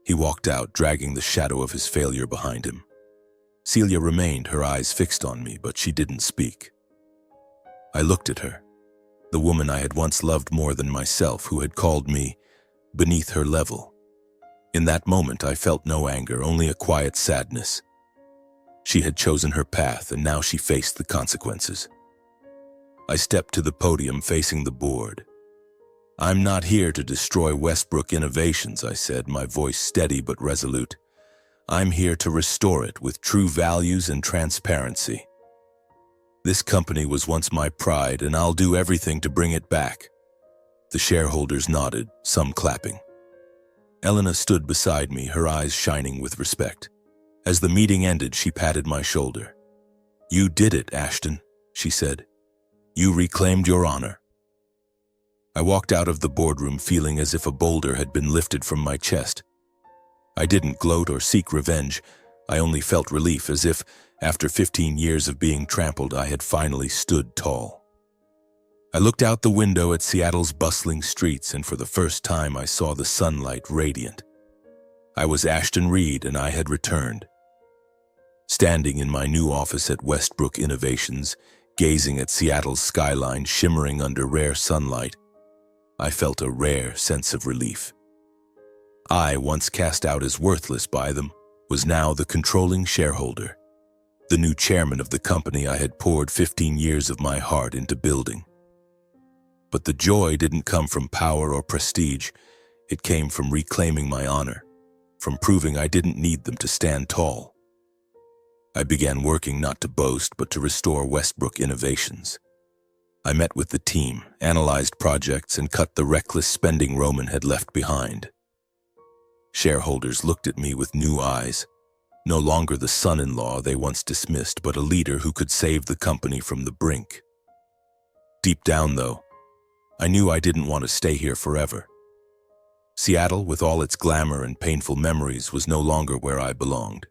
A: He walked out, dragging the shadow of his failure behind him. Celia remained, her eyes fixed on me, but she didn't speak. I looked at her, the woman I had once loved more than myself, who had called me beneath her level. In that moment, I felt no anger, only a quiet sadness. She had chosen her path, and now she faced the consequences. I stepped to the podium facing the board. "I'm not here to destroy Westbrook Innovations," I said, my voice steady but resolute. "I'm here to restore it with true values and transparency. This company was once my pride, and I'll do everything to bring it back." The shareholders nodded, some clapping. Elena stood beside me, her eyes shining with respect. As the meeting ended, she patted my shoulder. "You did it, Ashton," she said. "You reclaimed your honor." I walked out of the boardroom feeling as if a boulder had been lifted from my chest. I didn't gloat or seek revenge. I only felt relief, as if, after 15 years of being trampled, I had finally stood tall. I looked out the window at Seattle's bustling streets, and for the first time I saw the sunlight radiant. I was Ashton Reed, and I had returned. Standing in my new office at Westbrook Innovations, gazing at Seattle's skyline shimmering under rare sunlight, I felt a rare sense of relief. I, once cast out as worthless by them, was now the controlling shareholder, the new chairman of the company I had poured 15 years of my heart into building. But the joy didn't come from power or prestige. It came from reclaiming my honor, from proving I didn't need them to stand tall. I began working not to boast, but to restore Westbrook Innovations. I met with the team, analyzed projects, and cut the reckless spending Roman had left behind. Shareholders looked at me with new eyes, no longer the son-in-law they once dismissed, but a leader who could save the company from the brink. Deep down, though, I knew I didn't want to stay here forever. Seattle, with all its glamour and painful memories, was no longer where I belonged.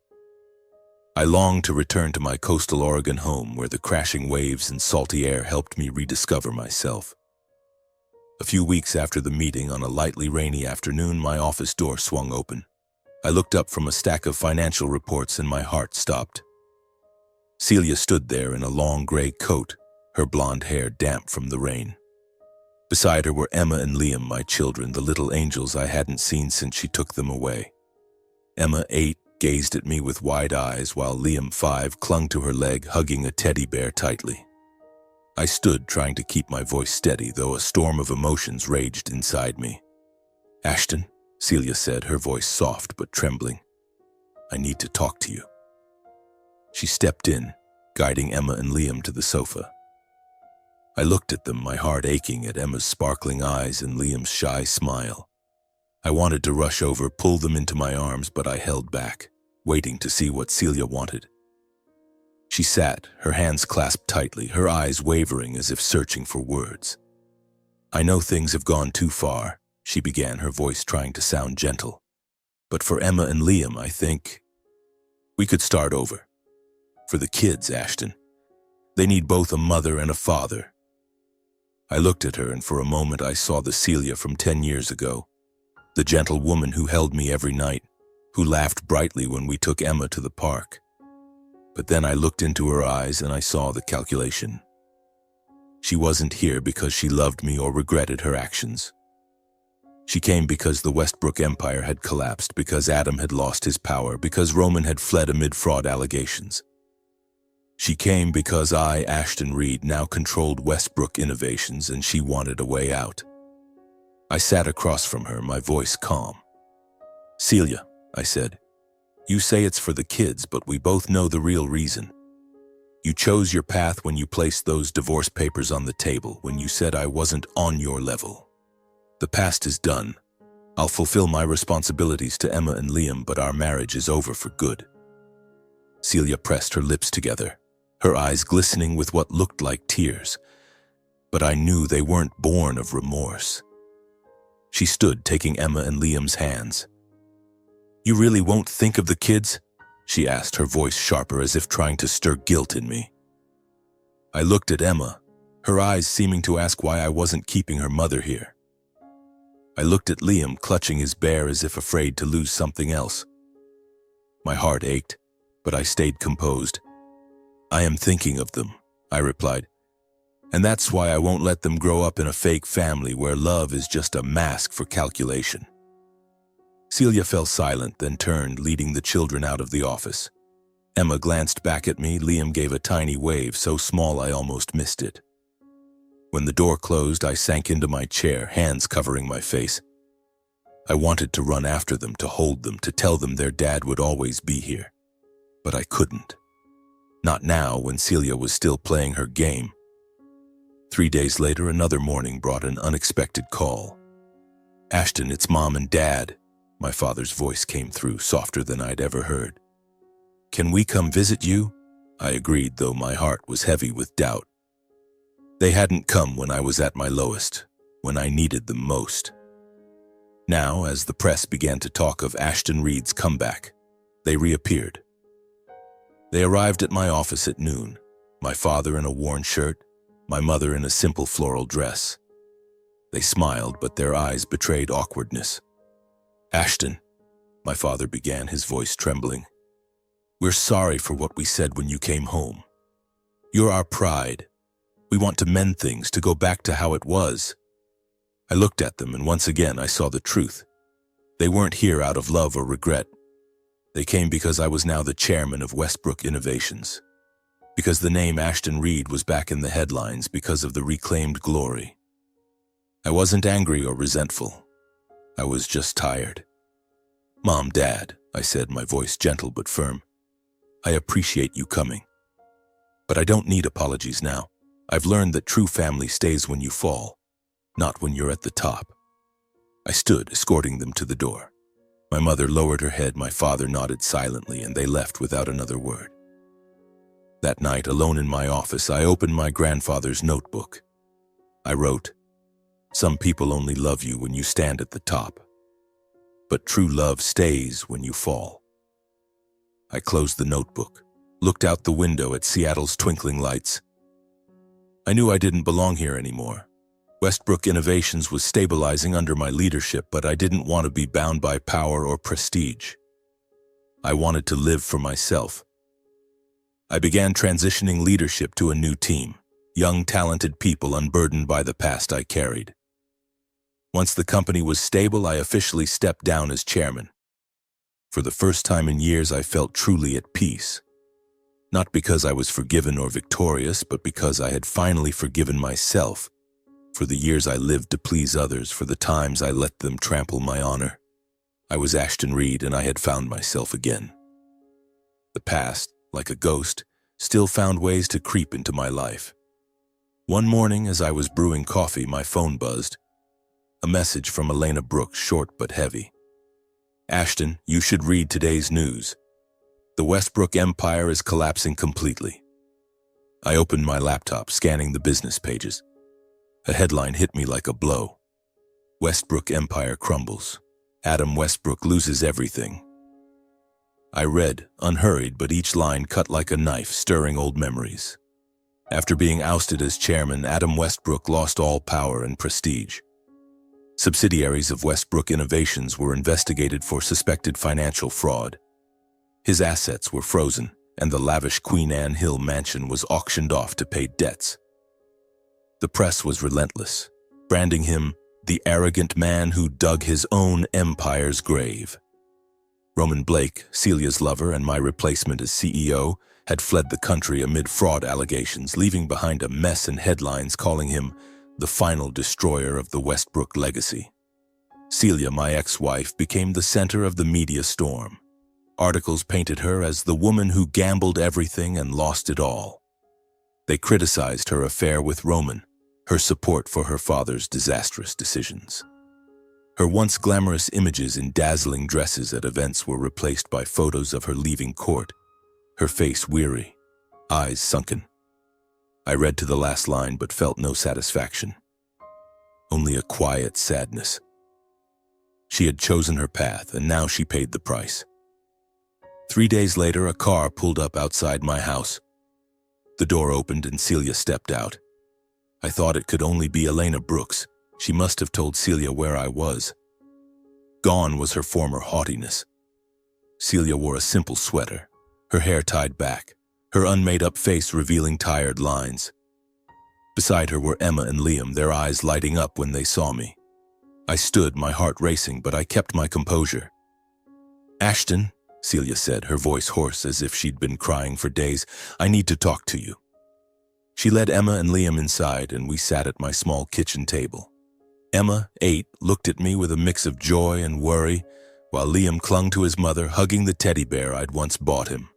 A: I longed to return to my coastal Oregon home, where the crashing waves and salty air helped me rediscover myself. A few weeks after the meeting, on a lightly rainy afternoon, my office door swung open. I looked up from a stack of financial reports, and my heart stopped. Celia stood there in a long gray coat, her blonde hair damp from the rain. Beside her were Emma and Liam, my children, the little angels I hadn't seen since she took them away. Emma, 8, gazed at me with wide eyes, while Liam, 5, clung to her leg, hugging a teddy bear tightly. I stood, trying to keep my voice steady, though a storm of emotions raged inside me. "Ashton," Celia said, her voice soft but trembling, "I need to talk to you." She stepped in, guiding Emma and Liam to the sofa. I looked at them, my heart aching at Emma's sparkling eyes and Liam's shy smile. I wanted to rush over, pull them into my arms, but I held back, waiting to see what Celia wanted. She sat, her hands clasped tightly, her eyes wavering as if searching for words. "I know things have gone too far," she began, her voice trying to sound gentle. "But for Emma and Liam, I think we could start over. For the kids, Ashton. They need both a mother and a father." I looked at her, and for a moment I saw the Celia from 10 years ago, the gentle woman who held me every night, who laughed brightly when we took Emma to the park. But then I looked into her eyes and I saw the calculation. She wasn't here because she loved me or regretted her actions. She came because the Westbrook empire had collapsed, because Adam had lost his power, because Roman had fled amid fraud allegations. She came because I, Ashton Reed, now controlled Westbrook Innovations, and she wanted a way out. I sat across from her, my voice calm. "Celia," I said, "you say it's for the kids, but we both know the real reason. You chose your path when you placed those divorce papers on the table, when you said I wasn't on your level. The past is done. I'll fulfill my responsibilities to Emma and Liam, but our marriage is over for good." Celia pressed her lips together, her eyes glistening with what looked like tears, but I knew they weren't born of remorse. She stood, taking Emma and Liam's hands. "You really won't think of the kids?" she asked, her voice sharper, as if trying to stir guilt in me. I looked at Emma, her eyes seeming to ask why I wasn't keeping her mother here. I looked at Liam, clutching his bear as if afraid to lose something else. My heart ached, but I stayed composed. "I am thinking of them," I replied. "And that's why I won't let them grow up in a fake family where love is just a mask for calculation." Celia fell silent, then turned, leading the children out of the office. Emma glanced back at me. Liam gave a tiny wave, so small I almost missed it. When the door closed, I sank into my chair, hands covering my face. I wanted to run after them, to hold them, to tell them their dad would always be here. But I couldn't. Not now, when Celia was still playing her game. 3 days later, another morning brought an unexpected call. "Ashton, it's Mom and Dad." My father's voice came through, softer than I'd ever heard. "Can we come visit you?" I agreed, though my heart was heavy with doubt. They hadn't come when I was at my lowest, when I needed them most. Now, as the press began to talk of Ashton Reed's comeback, they reappeared. They arrived at my office at noon, my father in a worn shirt, my mother in a simple floral dress. They smiled, but their eyes betrayed awkwardness. "Ashton," my father began, his voice trembling, "we're sorry for what we said when you came home. You're our pride. We want to mend things, to go back to how it was." I looked at them, and once again I saw the truth. They weren't here out of love or regret. They came because I was now the chairman of Westbrook Innovations. Because the name Ashton Reed was back in the headlines, because of the reclaimed glory. I wasn't angry or resentful. I was just tired. "Mom, Dad," I said, my voice gentle but firm, "I appreciate you coming. But I don't need apologies now. I've learned that true family stays when you fall, not when you're at the top." I stood, escorting them to the door. My mother lowered her head, my father nodded silently, and they left without another word. That night, alone in my office, I opened my grandfather's notebook. I wrote, "Some people only love you when you stand at the top. But true love stays when you fall." I closed the notebook, looked out the window at Seattle's twinkling lights. I knew I didn't belong here anymore. Westbrook Innovations was stabilizing under my leadership, but I didn't want to be bound by power or prestige. I wanted to live for myself. I began transitioning leadership to a new team, young, talented people unburdened by the past I carried. Once the company was stable, I officially stepped down as chairman. For the first time in years, I felt truly at peace. Not because I was forgiven or victorious, but because I had finally forgiven myself for the years I lived to please others, for the times I let them trample my honor. I was Ashton Reed, and I had found myself again. The past, like a ghost, still found ways to creep into my life. One morning, as I was brewing coffee, my phone buzzed. A message from Elena Brooks, short but heavy. "Ashton, you should read today's news. The Westbrook empire is collapsing completely." I opened my laptop, scanning the business pages. A headline hit me like a blow. "Westbrook empire crumbles. Adam Westbrook loses everything." I read, unhurried, but each line cut like a knife, stirring old memories. After being ousted as chairman, Adam Westbrook lost all power and prestige. Subsidiaries of Westbrook Innovations were investigated for suspected financial fraud. His assets were frozen, and the lavish Queen Anne Hill mansion was auctioned off to pay debts. The press was relentless, branding him the arrogant man who dug his own empire's grave. Roman Blake, Celia's lover and my replacement as CEO, had fled the country amid fraud allegations, leaving behind a mess and headlines calling him the final destroyer of the Westbrook legacy. Celia, my ex-wife, became the center of the media storm. Articles painted her as the woman who gambled everything and lost it all. They criticized her affair with Roman, her support for her father's disastrous decisions. Her once glamorous images in dazzling dresses at events were replaced by photos of her leaving court, her face weary, eyes sunken. I read to the last line but felt no satisfaction, only a quiet sadness. She had chosen her path, and now she paid the price. 3 days later, a car pulled up outside my house. The door opened and Celia stepped out. I thought it could only be Elena Brooks, She must have told Celia where I was. Gone was her former haughtiness. Celia wore a simple sweater, her hair tied back, her unmade-up face revealing tired lines. Beside her were Emma and Liam, their eyes lighting up when they saw me. I stood, my heart racing, but I kept my composure. "Ashton," Celia said, her voice hoarse as if she'd been crying for days, "I need to talk to you." She led Emma and Liam inside, and we sat at my small kitchen table. Emma, 8, looked at me with a mix of joy and worry, while Liam clung to his mother, hugging the teddy bear I'd once bought him.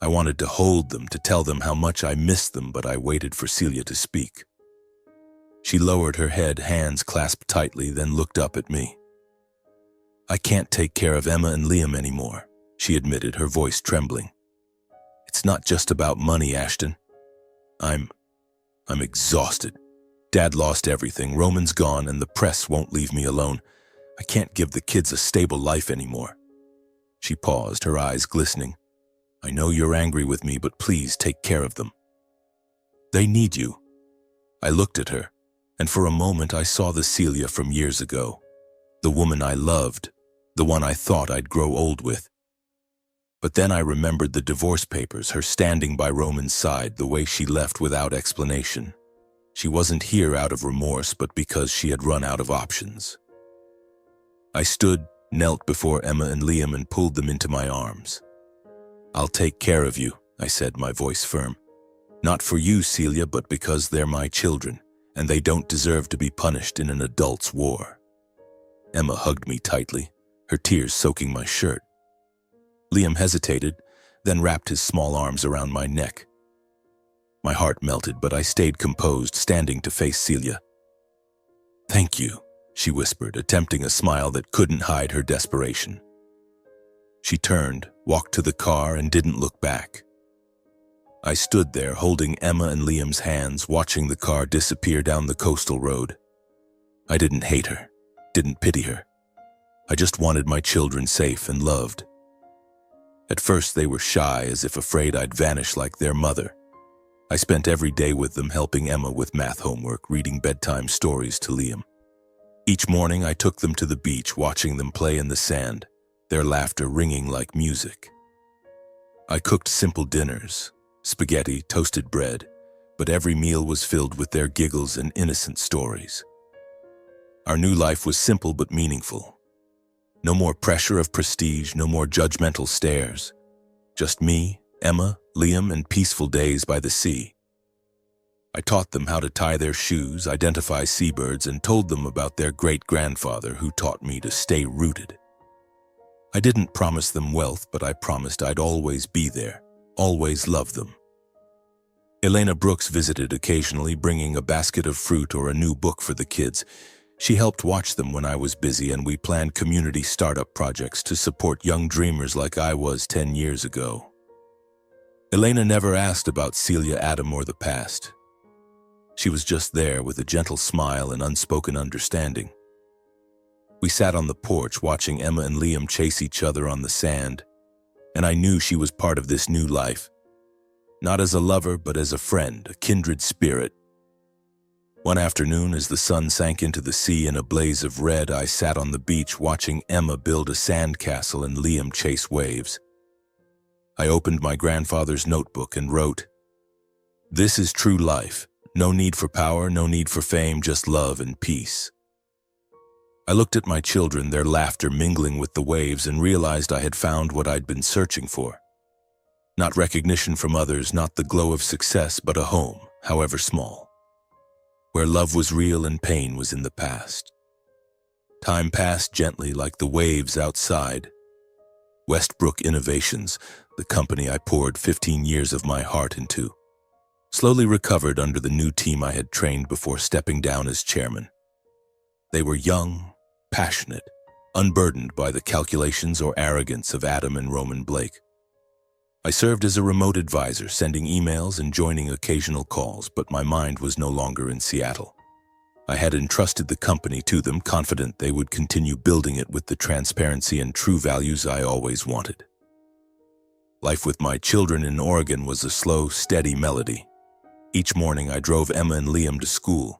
A: I wanted to hold them, to tell them how much I missed them, but I waited for Celia to speak. She lowered her head, hands clasped tightly, then looked up at me. "I can't take care of Emma and Liam anymore," she admitted, her voice trembling. "It's not just about money, Ashton. I'm exhausted. Dad lost everything, Roman's gone, and the press won't leave me alone. I can't give the kids a stable life anymore." She paused, her eyes glistening. "I know you're angry with me, but please take care of them. They need you." I looked at her, and for a moment I saw the Celia from years ago, the woman I loved, the one I thought I'd grow old with. But then I remembered the divorce papers, her standing by Roman's side, the way she left without explanation. She wasn't here out of remorse, but because she had run out of options. I stood, knelt before Emma and Liam, and pulled them into my arms. "I'll take care of you," I said, my voice firm. "Not for you, Celia, but because they're my children, and they don't deserve to be punished in an adult's war." Emma hugged me tightly, her tears soaking my shirt. Liam hesitated, then wrapped his small arms around my neck. My heart melted, but I stayed composed, standing to face Celia. "Thank you," she whispered, attempting a smile that couldn't hide her desperation. She turned, walked to the car, and didn't look back. I stood there, holding Emma and Liam's hands, watching the car disappear down the coastal road. I didn't hate her, didn't pity her. I just wanted my children safe and loved. At first they were shy, as if afraid I'd vanish like their mother. I spent every day with them, helping Emma with math homework, reading bedtime stories to Liam. Each morning I took them to the beach, watching them play in the sand, their laughter ringing like music. I cooked simple dinners, spaghetti, toasted bread, but every meal was filled with their giggles and innocent stories. Our new life was simple but meaningful. No more pressure of prestige, no more judgmental stares. Just me, Emma, Liam, and peaceful days by the sea. I taught them how to tie their shoes, identify seabirds, and told them about their great-grandfather who taught me to stay rooted. I didn't promise them wealth, but I promised I'd always be there, always love them. Elena Brooks visited occasionally, bringing a basket of fruit or a new book for the kids. She helped watch them when I was busy, and we planned community startup projects to support young dreamers like I was 10 years ago. Elena never asked about Celia, Adam, or the past. She was just there with a gentle smile and unspoken understanding. We sat on the porch watching Emma and Liam chase each other on the sand, and I knew she was part of this new life. Not as a lover, but as a friend, a kindred spirit. One afternoon, as the sun sank into the sea in a blaze of red, I sat on the beach watching Emma build a sandcastle and Liam chase waves. I opened my grandfather's notebook and wrote, "This is true life. No need for power, no need for fame, just love and peace." I looked at my children, their laughter mingling with the waves, and realized I had found what I'd been searching for. Not recognition from others, not the glow of success, but a home, however small, where love was real and pain was in the past. Time passed gently like the waves outside. Westbrook Innovations, the company I poured 15 years of my heart into, slowly recovered under the new team I had trained before stepping down as chairman. They were young, passionate, unburdened by the calculations or arrogance of Adam and Roman Blake. I served as a remote advisor, sending emails and joining occasional calls, but my mind was no longer in Seattle. I had entrusted the company to them, confident they would continue building it with the transparency and true values I always wanted. Life with my children in Oregon was a slow, steady melody. Each morning I drove Emma and Liam to school,